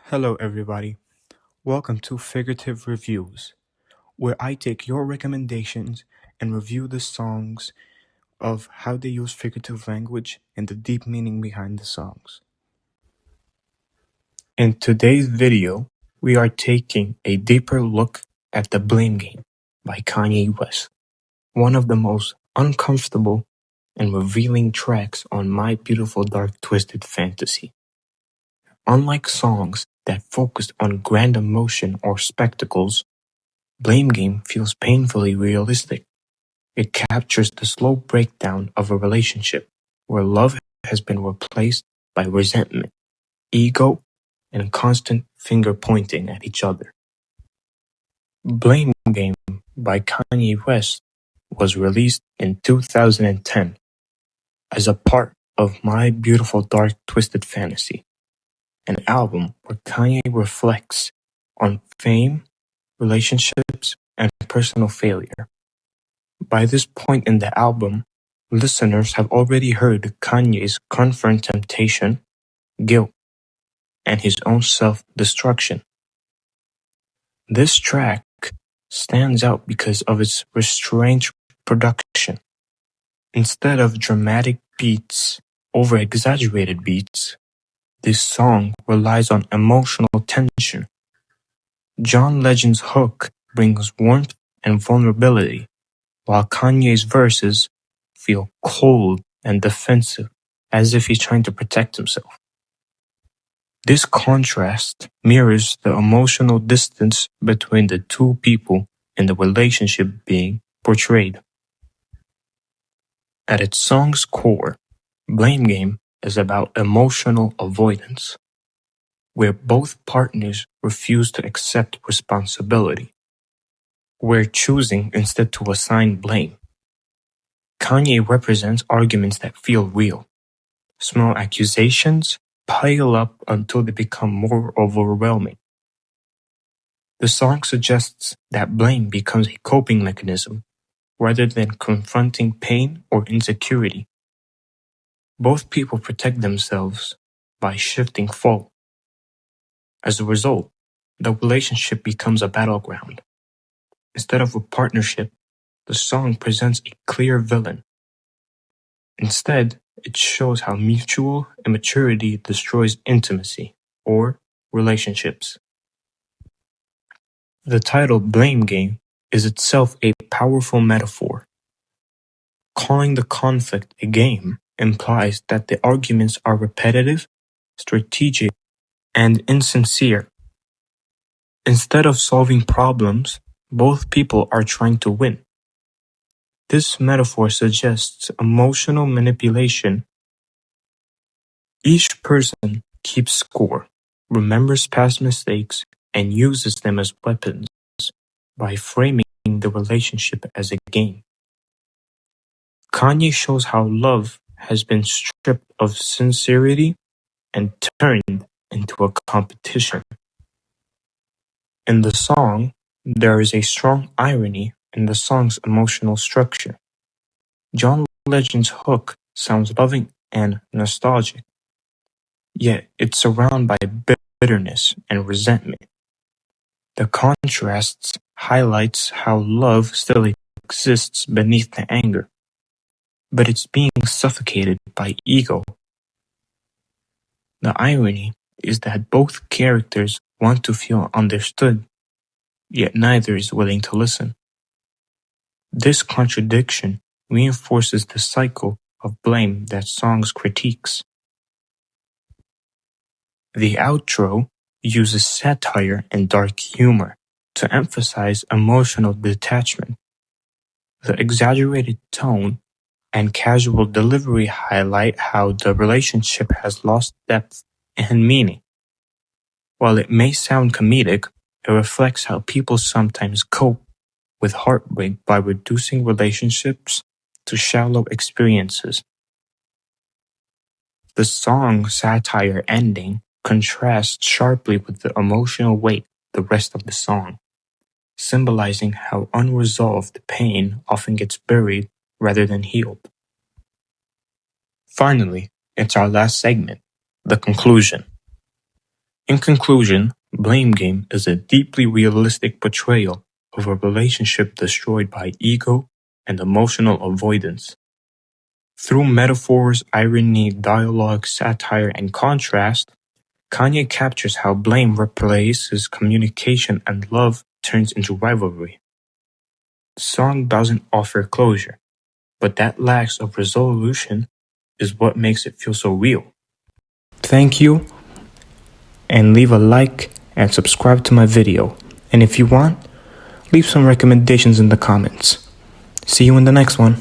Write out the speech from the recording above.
Hello, everybody. Welcome to Figurative Reviews, where I take your recommendations and review the songs of how they use figurative language and the deep meaning behind the songs. In today's video, we are taking a deeper look at the Blame Game by Kanye West, one of the most uncomfortable and revealing tracks on My Beautiful Dark Twisted Fantasy. Unlike songs that focus on grand emotion or spectacles, Blame Game feels painfully realistic. It captures the slow breakdown of a relationship where love has been replaced by resentment, ego, and constant finger-pointing at each other. Blame Game by Kanye West was released in 2010 as a part of My Beautiful Dark Twisted Fantasy, an album where Kanye reflects on fame, relationships, and personal failure. By this point in the album, listeners have already heard Kanye's confrontation, guilt, and his own self-destruction. This track stands out because of its restrained production. Instead of dramatic beats, over-exaggerated beats, this song relies on emotional tension. John Legend's hook brings warmth and vulnerability, while Kanye's verses feel cold and defensive, as if he's trying to protect himself. This contrast mirrors the emotional distance between the two people in the relationship being portrayed. At its song's core, Blame Game is about emotional avoidance, where both partners refuse to accept responsibility. We're choosing instead to assign blame. Kanye represents arguments that feel real. Small accusations pile up until they become more overwhelming. The song suggests that blame becomes a coping mechanism rather than confronting pain or insecurity. Both people protect themselves by shifting fault. As a result, the relationship becomes a battleground. Instead of a partnership, the song presents a clear villain. Instead, it shows how mutual immaturity destroys intimacy, or relationships. The title Blame Game is itself a powerful metaphor. Calling the conflict a game implies that the arguments are repetitive, strategic, and insincere. Instead of solving problems, both people are trying to win. This metaphor suggests emotional manipulation. Each person keeps score, remembers past mistakes, and uses them as weapons by framing the relationship as a game. Kanye shows how love has been stripped of sincerity and turned into a competition. In the song, there is a strong irony in the song's emotional structure. John Legend's hook sounds loving and nostalgic, yet it's surrounded by bitterness and resentment. The contrasts highlights how love still exists beneath the anger, but it's being suffocated by ego. The irony is that both characters want to feel understood, yet neither is willing to listen. This contradiction reinforces the cycle of blame that songs critiques. The outro uses satire and dark humor to emphasize emotional detachment. The exaggerated tone and casual delivery highlight how the relationship has lost depth and meaning. While it may sound comedic, it reflects how people sometimes cope with heartbreak by reducing relationships to shallow experiences. The song's satire ending contrasts sharply with the emotional weight the rest of the song, symbolizing how unresolved pain often gets buried rather than healed. Finally, it's our last segment, the conclusion. In conclusion, Blame Game is a deeply realistic portrayal of a relationship destroyed by ego and emotional avoidance. Through metaphors, irony, dialogue, satire, and contrast, Kanye captures how blame replaces communication and love turns into rivalry. The song doesn't offer closure, but that lack of resolution is what makes it feel so real. Thank you, and leave a like and subscribe to my video. And if you want, leave some recommendations in the comments. See you in the next one.